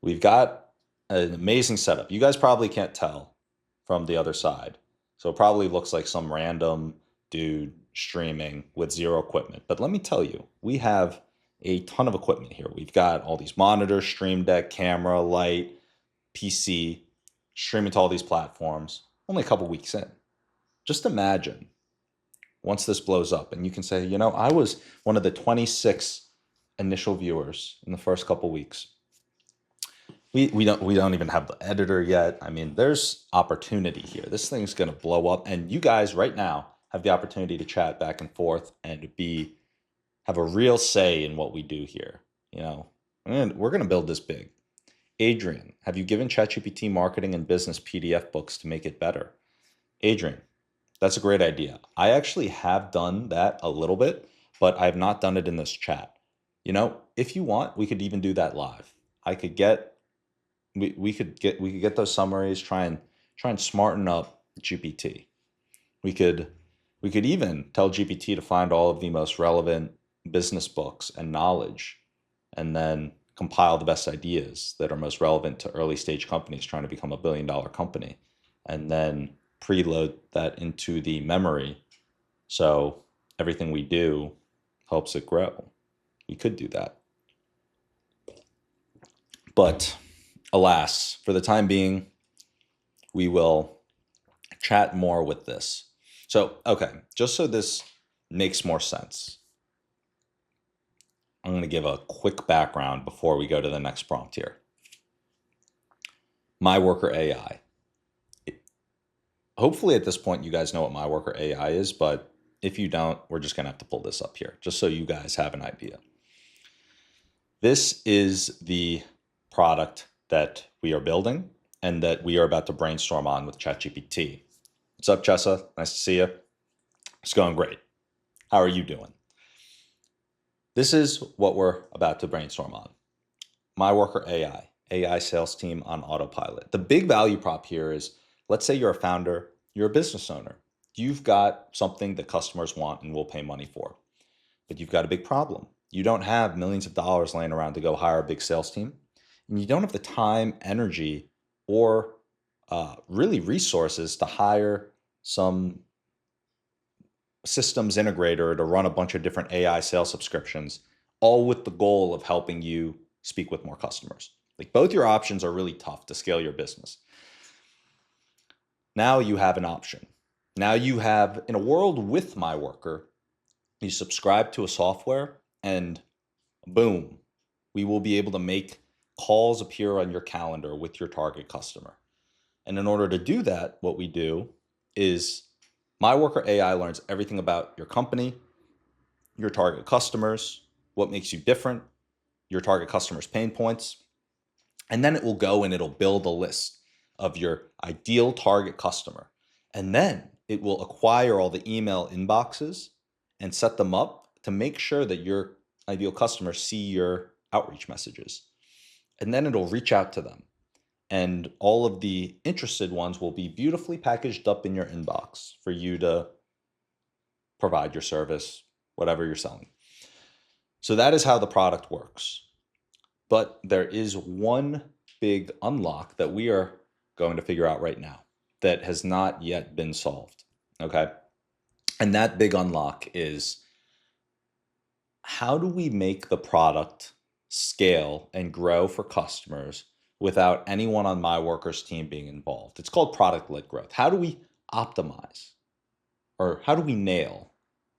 We've got an amazing setup. You guys probably can't tell from the other side. So it probably looks like some random dude streaming with zero equipment. But let me tell you, we have a ton of equipment here. We've got all these monitors, stream deck, camera, light, PC, streaming to all these platforms, only a couple weeks in. Just imagine once this blows up and you can say, I was one of the 26 initial viewers in the first couple weeks. We don't even have the editor yet. I mean, there's opportunity here. This thing's going to blow up, and you guys right now have the opportunity to chat back and forth and have a real say in what we do here. And we're going to build this big. Adrian, have you given ChatGPT marketing and business PDF books to make it better? Adrian, that's a great idea. I actually have done that a little bit, but I have not done it in this chat. If you want, we could even do that live. I could get we could get those summaries, try and smarten up GPT. We could even tell GPT to find all of the most relevant business books and knowledge, and then compile the best ideas that are most relevant to early stage companies trying to become a $1 billion company, and then preload that into the memory so everything we do helps it grow. We could do that. But alas, for the time being, we will chat more with this. So, okay, just so this makes more sense, I'm going to give a quick background before we go to the next prompt here. My Worker AI. Hopefully at this point you guys know what My Worker AI is, but if you don't, we're just going to have to pull this up here just so you guys have an idea. This is the product that we are building and that we are about to brainstorm on with ChatGPT. What's up, Chessa? Nice to see you. It's going great. How are you doing? This is what we're about to brainstorm on. My Worker AI sales team on autopilot. The big value prop here is, let's say you're a founder, you're a business owner. You've got something that customers want and will pay money for, but you've got a big problem. You don't have millions of dollars laying around to go hire a big sales team, and you don't have the time, energy, or really resources to hire some systems integrator to run a bunch of different AI sales subscriptions, all with the goal of helping you speak with more customers. Like, both your options are really tough to scale your business. Now you have an option. Now you have, in a world with My Worker, you subscribe to a software and boom, we will be able to make calls appear on your calendar with your target customer. And in order to do that, what we do is My Worker AI learns everything about your company, your target customers, what makes you different, your target customers' pain points, and then it will go and it'll build a list of your ideal target customer. And then it will acquire all the email inboxes and set them up to make sure that your ideal customers see your outreach messages. And then it'll reach out to them. And all of the interested ones will be beautifully packaged up in your inbox for you to provide your service, whatever you're selling. So that is how the product works. But there is one big unlock that we are going to figure out right now that has not yet been solved. Okay. And that big unlock is, how do we make the product scale and grow for customers without anyone on My Worker's team being involved? It's called product-led growth. How do we optimize, or how do we nail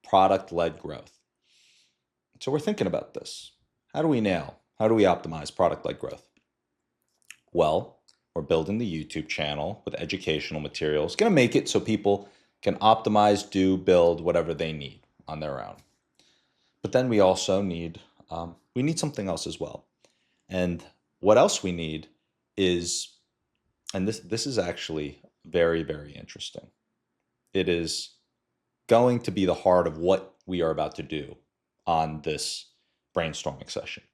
product-led growth? So we're thinking about this. How do we optimize product-led growth? Well, we're building the YouTube channel with educational materials. Going to make it so people can optimize, build whatever they need on their own. But then we also need something else as well. And what else we need is, and this is actually very, very interesting. It is going to be the heart of what we are about to do on this brainstorming session.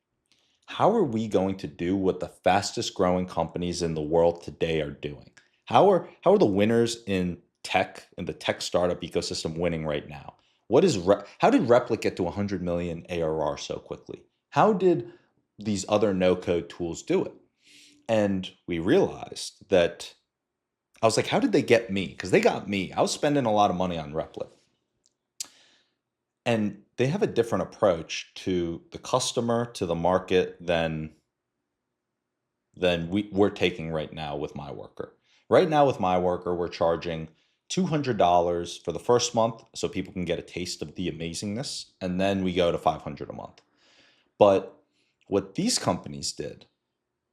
How are we going to do what the fastest growing companies in the world today are doing? How are the winners in the tech startup ecosystem winning right now? How did Replit get to 100 million ARR so quickly? How did these other no-code tools do it? And we realized that I was like, how did they get me? Because they got me. I was spending a lot of money on Replit. And they have a different approach to the customer, to the market than we're taking right now with my worker. Right now with my worker, we're charging $200 for the first month so people can get a taste of the amazingness, and then we go to $500 a month. But what these companies did,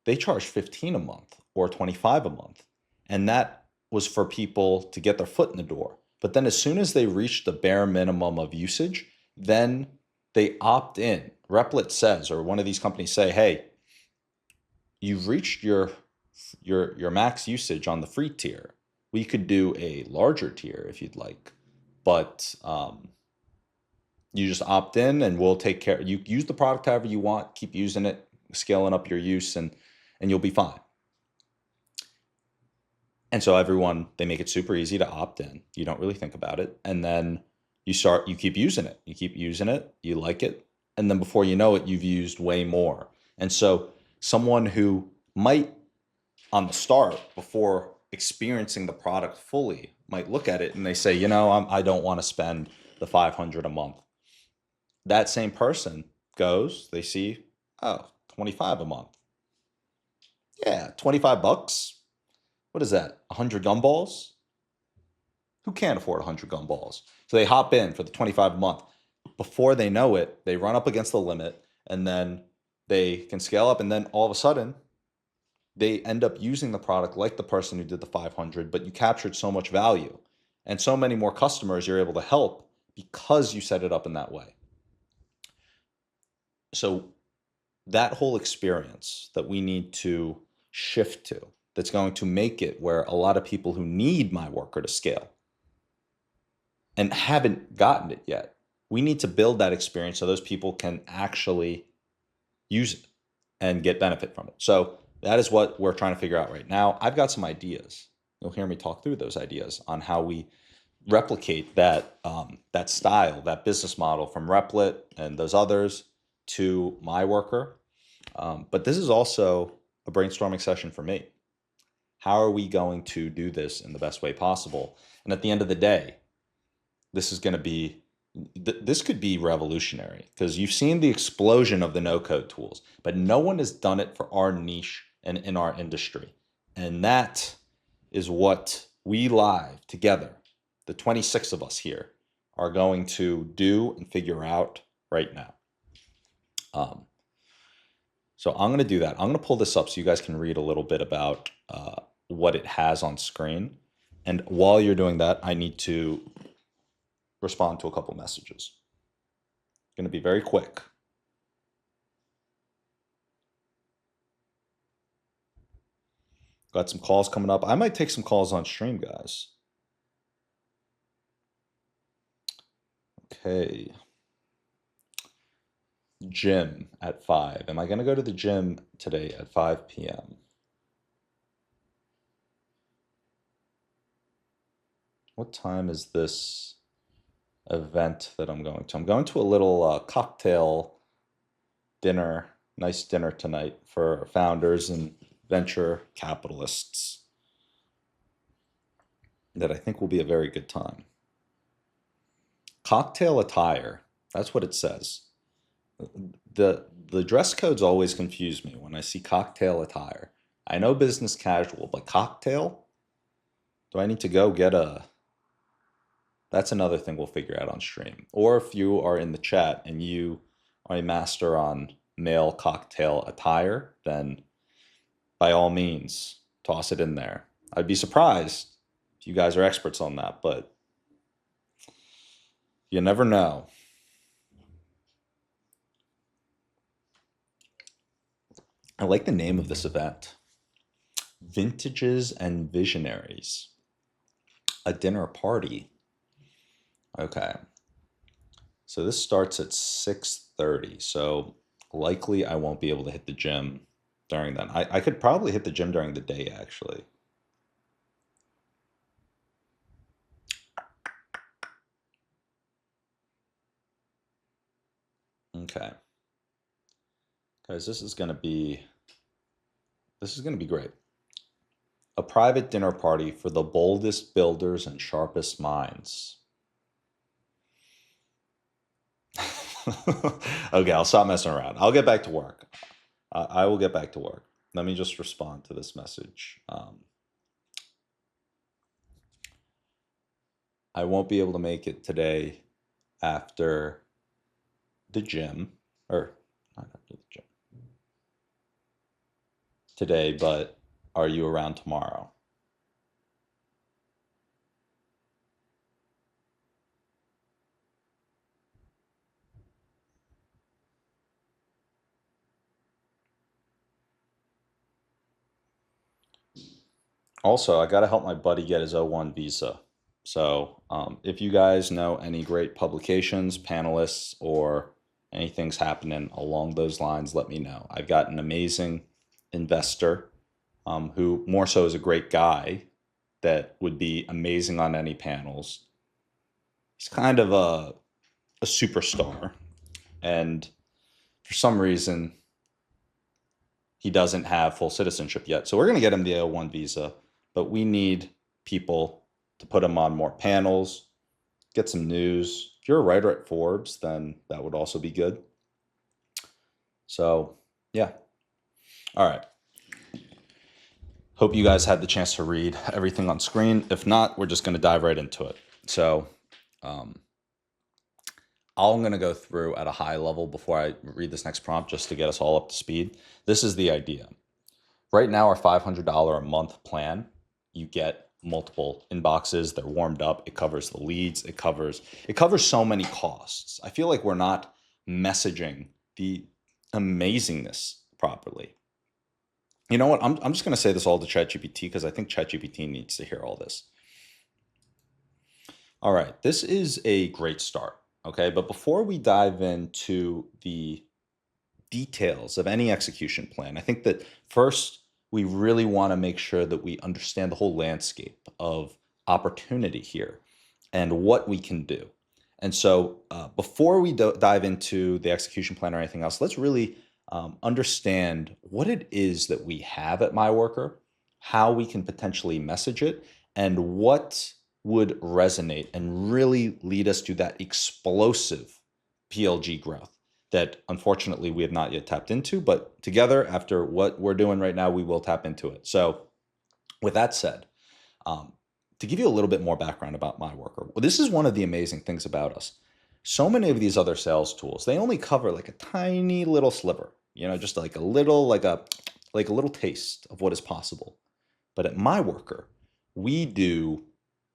they charged 15 a month or 25 a month, and that was for people to get their foot in the door. But then as soon as they reach the bare minimum of usage, then they opt in. Replit says, or one of these companies say, hey, you've reached your max usage on the free tier. We could do a larger tier if you'd like, but you just opt in and we'll take care. You use the product however you want, keep using it, scaling up your use, and you'll be fine. And so everyone, they make it super easy to opt in. You don't really think about it. And then you keep using it. You keep using it, you like it. And then before you know it, you've used way more. And so someone who might on the start before experiencing the product fully might look at it and they say, I don't want to spend the 500 a month. That same person goes, they see, oh, 25 a month. Yeah, 25 bucks. What is that? 100 gumballs? Who can't afford 100 gumballs? So they hop in for the 25 a month. Before they know it, they run up against the limit and then they can scale up, and then all of a sudden they end up using the product like the person who did the 500, but you captured so much value and so many more customers you're able to help because you set it up in that way. So that whole experience that we need to shift to, that's going to make it where a lot of people who need my worker to scale and haven't gotten it yet, we need to build that experience so those people can actually use it and get benefit from it. So that is what we're trying to figure out right now. I've got some ideas. You'll hear me talk through those ideas on how we replicate that style, that business model from Replit and those others to my worker. But this is also a brainstorming session for me. How are we going to do this in the best way possible? And at the end of the day, this is going to be this could be revolutionary because you've seen the explosion of the no-code tools, but no one has done it for our niche and in our industry. And that is what we live together, the 26 of us here, are going to do and figure out right now. So I'm going to do that. I'm going to pull this up so you guys can read a little bit about what it has on screen. And while you're doing that, I need to respond to a couple messages. Going to be very quick. Got some calls coming up. I might take some calls on stream, guys. Okay. Gym at 5. Am I going to go to the gym today at 5 p.m.? What time is this event that I'm going to? I'm going to a little cocktail dinner, nice dinner tonight for founders and venture capitalists that I think will be a very good time. Cocktail attire, that's what it says. The dress codes always confuse me when I see cocktail attire. I know business casual, but cocktail? Do I need to go get a... That's another thing we'll figure out on stream. Or if you are in the chat and you are a master on male cocktail attire, then by all means, toss it in there. I'd be surprised if you guys are experts on that, but you never know. I like the name of this event. Vintages and Visionaries. A dinner party. Okay. So this starts at 6:30. So likely I won't be able to hit the gym during then. I could probably hit the gym during the day, actually. Okay. Guys, this is going to be This is going to be great. A private dinner party for the boldest builders and sharpest minds. Okay, I'll stop messing around. I'll get back to work. I will get back to work. Let me just respond to this message. I won't be able to make it today after the gym, or not after the gym today, but are you around tomorrow? Also, I got to help my buddy get his O1 visa. So, if you guys know any great publications, panelists, or anything's happening along those lines, let me know. I've got an amazing investor who more so is a great guy that would be amazing on any panels. He's kind of a superstar, and for some reason, he doesn't have full citizenship yet. So we're going to get him the O1 visa, but we need people to put him on more panels, get some news. If you're a writer at Forbes, then that would also be good. So, yeah. All right. Hope you guys had the chance to read everything on screen. If not, we're just going to dive right into it. So, I'm going to go through at a high level before I read this next prompt just to get us all up to speed. This is the idea. Right now, our $500 a month plan, you get multiple inboxes. They're warmed up. It covers the leads. It covers so many costs. I feel like we're not messaging the amazingness properly. You know what? I'm just going to say this all to ChatGPT because I think ChatGPT needs to hear all this. All right, this is a great start. Okay, but before we dive into the details of any execution plan, I think that first we really want to make sure that we understand the whole landscape of opportunity here and what we can do. And so before we dive into the execution plan or anything else, let's really understand what it is that we have at My Worker, how we can potentially message it, and what would resonate and really lead us to that explosive PLG growth that unfortunately we have not yet tapped into, but together after what we're doing right now, we will tap into it. So with that said, to give you a little bit more background about My Worker, well, this is one of the amazing things about us. So many of these other sales tools, they only cover like a tiny little sliver, just like a little, like a little taste of what is possible. But at My Worker, we do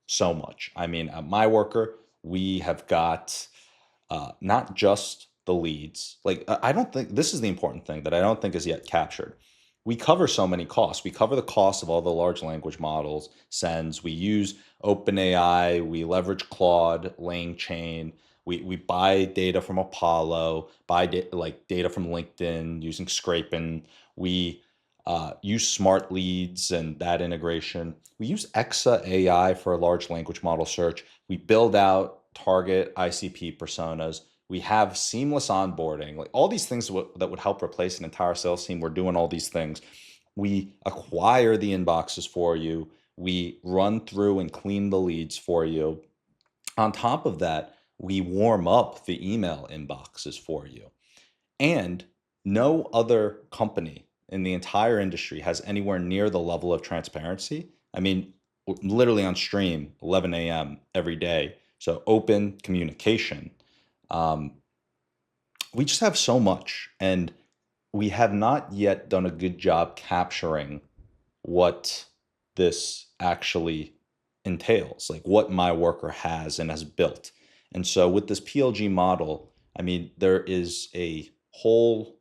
so much. I mean, at My Worker, we have got not just the leads. Like, I don't think this is the important thing that I don't think is yet captured. We cover so many costs. We cover the cost of all the large language models, sends. We use OpenAI. We leverage Claude, LangChain. We buy data from Apollo, buy data from LinkedIn using scraping. We use smart leads and that integration. We use Exa AI for large language model search. We build out target ICP personas. We have seamless onboarding, like all these things that would help replace an entire sales team. We're doing all these things. We acquire the inboxes for you. We run through and clean the leads for you. On top of that, we warm up the email inboxes for you. And no other company in the entire industry has anywhere near the level of transparency. I mean, literally on stream, 11 a.m. every day. So open communication. We just have so much, and we have not yet done a good job capturing what this actually entails, like what My Worker has and has built. And so with this PLG model, I mean, there is a whole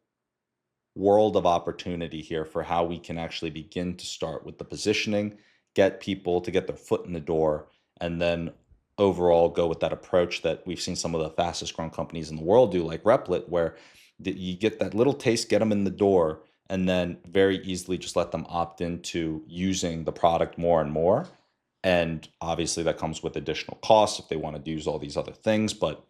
world of opportunity here for how we can actually begin to start with the positioning, get people to get their foot in the door, and then overall go with that approach that we've seen some of the fastest growing companies in the world do, like Replit, where you get that little taste, get them in the door, and then very easily just let them opt into using the product more and more. And obviously that comes with additional costs if they want to use all these other things. But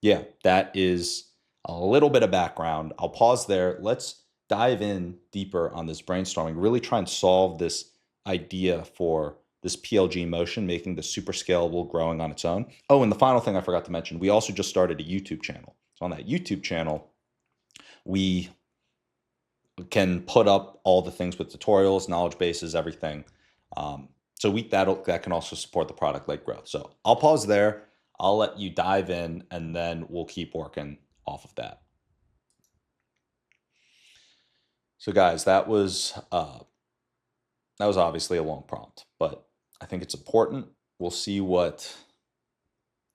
yeah, that is a little bit of background. I'll pause there. Let's dive in deeper on this brainstorming, really try and solve this idea for this PLG motion, making the super scalable, growing on its own. Oh, and the final thing I forgot to mention, we also just started a YouTube channel. So on that YouTube channel, we can put up all the things with tutorials, knowledge bases, everything. So that can also support the product-led growth. So I'll pause there. I'll let you dive in, and then we'll keep working off of that. So guys, that was obviously a long prompt, but I think it's important. We'll see what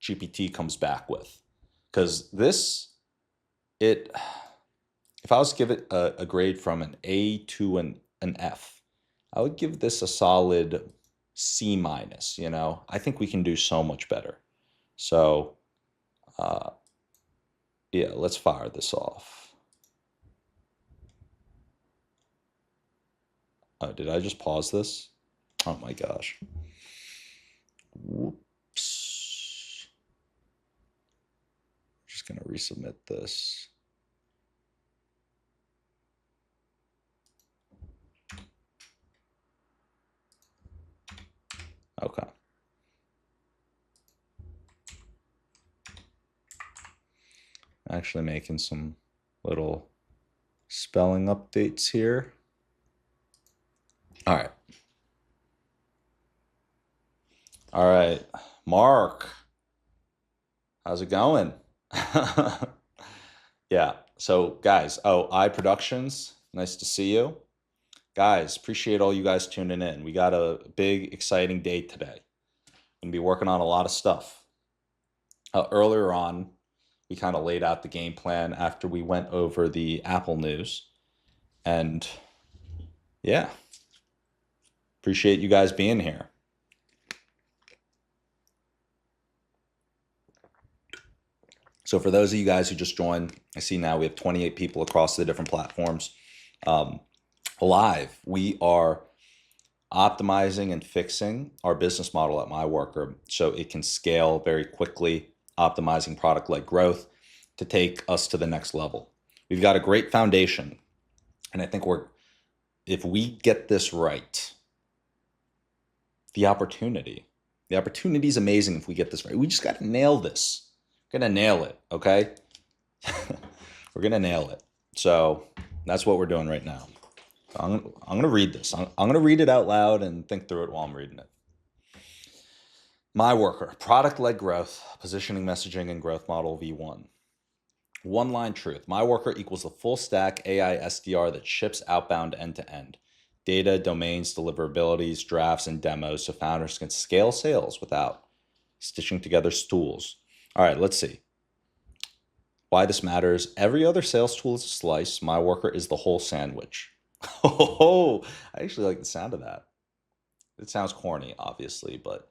GPT comes back with, because if I was to give it a grade from an A to an F, I would give this a solid C minus. I think we can do so much better. So yeah, let's fire this off. Oh, did I just pause this? Oh my gosh. Whoops. Just gonna resubmit this. Okay. Actually making some little spelling updates here. All right. All right. Mark, how's it going? Yeah. So guys, iProductions, nice to see you. Guys, appreciate all you guys tuning in. We got a big, exciting day today. Gonna be working on a lot of stuff. Earlier on, we kind of laid out the game plan after we went over the Apple news. And yeah, appreciate you guys being here. So for those of you guys who just joined, I see now we have 28 people across the different platforms. Live, we are optimizing and fixing our business model at MyWorker so it can scale very quickly, optimizing product-led growth to take us to the next level. We've got a great foundation, and I think if we get this right, the opportunity is amazing if we get this right. We just got to nail this. We're going to nail it, okay? We're going to nail it. So that's what we're doing right now. I'm going to read this. I'm going to read it out loud and think through it while I'm reading it. MyWorker, product-led growth, positioning, messaging, and growth model V1. One-line truth. MyWorker equals the full-stack AI SDR that ships outbound end-to-end. Data, domains, deliverabilities, drafts, and demos so founders can scale sales without stitching together stools. All right, let's see. Why this matters. Every other sales tool is a slice. MyWorker is the whole sandwich. Oh, I actually like the sound of that. It sounds corny, obviously, but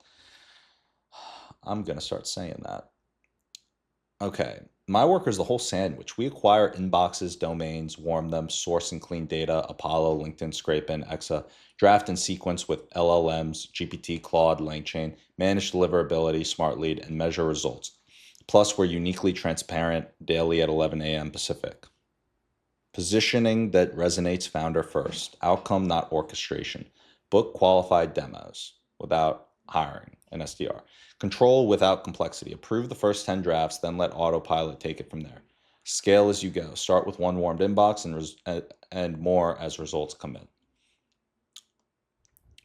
I'm going to start saying that. Okay, MyWorker is the whole sandwich. We acquire inboxes, domains, warm them, source and clean data, Apollo, LinkedIn, Scrape-in, Exa, draft and sequence with LLMs, GPT, Claude, LangChain, manage deliverability, Smart Lead, and measure results. Plus, we're uniquely transparent daily at 11 a.m. Pacific. Positioning that resonates founder first. Outcome, not orchestration. Book qualified demos without hiring an SDR. Control without complexity. Approve the first 10 drafts, then let autopilot take it from there. Scale as you go. Start with one warmed inbox and more as results come in.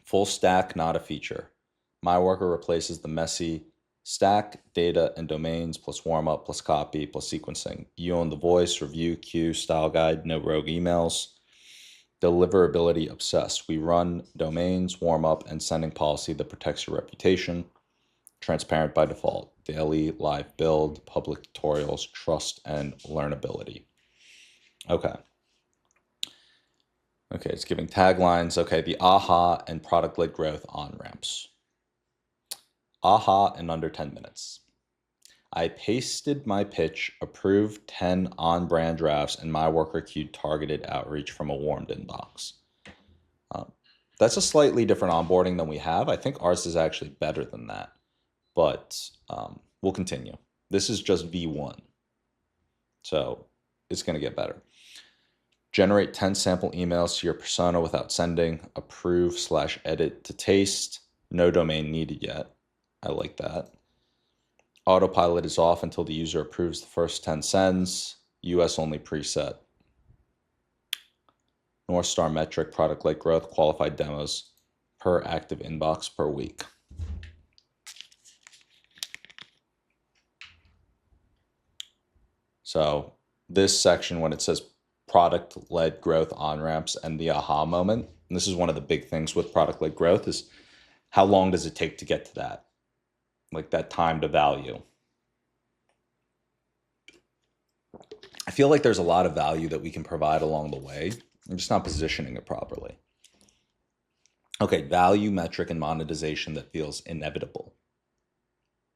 Full stack, not a feature. MyWorker replaces the messy stack, data, and domains, plus warm-up, plus copy, plus sequencing. You own the voice, review, queue, style guide, no rogue emails. Deliverability obsessed. We run domains, warm-up, and sending policy that protects your reputation. Transparent by default. Daily, live build, public tutorials, trust, and learnability. Okay. Okay, it's giving taglines. Okay, the AHA and product-led growth on-ramps. AHA in under 10 minutes. I pasted my pitch, approved 10 on-brand drafts, and MyWorker queued targeted outreach from a warmed inbox. That's a slightly different onboarding than we have. I think ours is actually better than that, but we'll continue. This is just V1, so it's going to get better. Generate 10 sample emails to your persona without sending. Approve/edit to taste. No domain needed yet. I like that. Autopilot is off until the user approves the first 10 sends. US only preset. North Star metric, product-led growth, qualified demos per active inbox per week. So this section, when it says product-led growth on-ramps and the aha moment, and this is one of the big things with product-led growth, is how long does it take to get to that? Like that time to value. I feel like there's a lot of value that we can provide along the way. I'm just not positioning it properly. Okay, value metric and monetization that feels inevitable.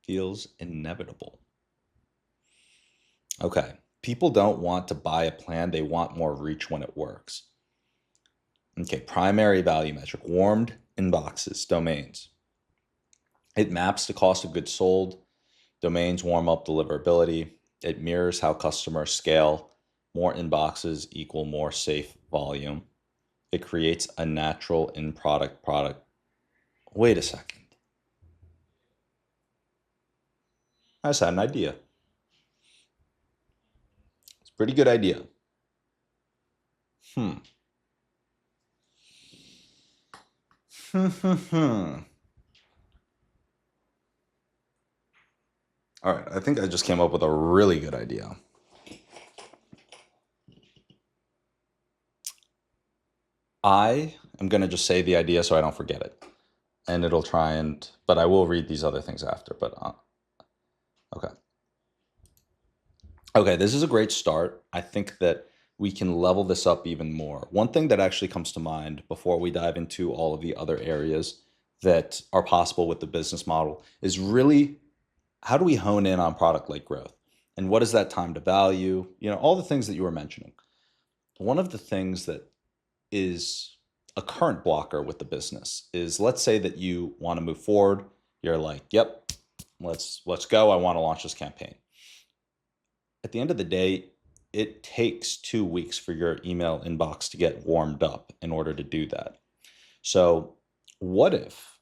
Feels inevitable. Okay, people don't want to buy a plan. They want more reach when it works. Okay, primary value metric, warmed inboxes, domains. It maps the cost of goods sold. Domains warm up deliverability. It mirrors how customers scale. More inboxes equal more safe volume. It creates a natural in-product product. Wait a second. I just had an idea. It's a pretty good idea. All right, I think I just came up with a really good idea. I am going to just say the idea so I don't forget it. And it'll try and, but I will read these other things after, but okay. Okay, this is a great start. I think that we can level this up even more. One thing that actually comes to mind before we dive into all of the other areas that are possible with the business model is really how do we hone in on product-led growth? And what is that time to value? You know, all the things that you were mentioning. One of the things that is a current blocker with the business is, let's say that you want to move forward. You're like, yep, let's go. I want to launch this campaign. At the end of the day, it takes 2 weeks for your email inbox to get warmed up in order to do that. So what if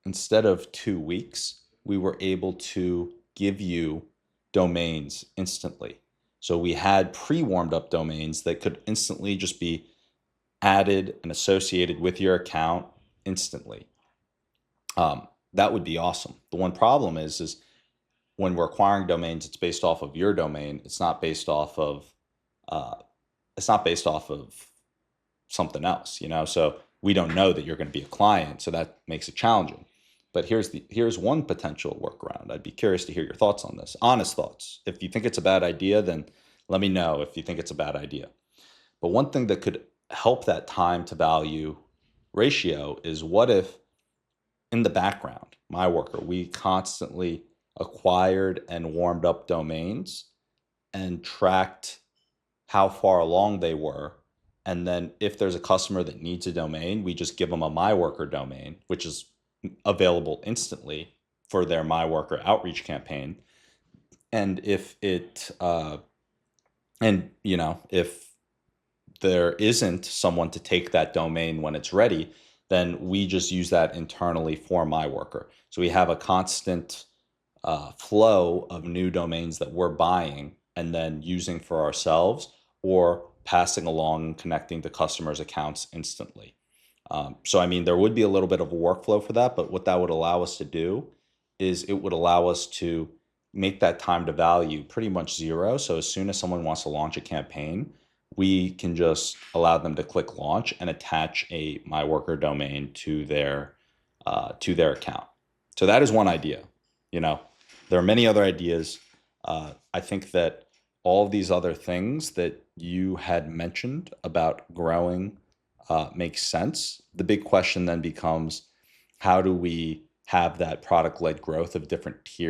instead of 2 weeks, we were able to give you domains instantly? So we had pre-warmed up domains that could instantly just be added and associated with your account instantly. That would be awesome. The one problem is when we're acquiring domains, it's based off of your domain. It's not based off of something else, you know? So we don't know that you're going to be a client. So that makes it challenging. But here's one potential workaround. I'd be curious to hear your thoughts on this. Honest thoughts. If you think it's a bad idea, then let me know if you think it's a bad idea. But one thing that could help that time to value ratio is, what if in the background, my worker, we constantly acquired and warmed up domains and tracked how far along they were. And then if there's a customer that needs a domain, we just give them a my worker domain, which is available instantly for their my worker outreach campaign. And if it, if there isn't someone to take that domain when it's ready, then we just use that internally for my worker. So we have a constant flow of new domains that we're buying and then using for ourselves, or passing along and connecting to customers' accounts instantly. So, I mean, there would be a little bit of a workflow for that, but what that would allow us to do is it would allow us to make that time to value pretty much zero. So as soon as someone wants to launch a campaign, we can just allow them to click launch and attach a my worker domain to their account. So that is one idea. You know, there are many other ideas. I think that all of these other things that you had mentioned about growing makes sense. The big question then becomes, how do we have that product-led growth of different tiers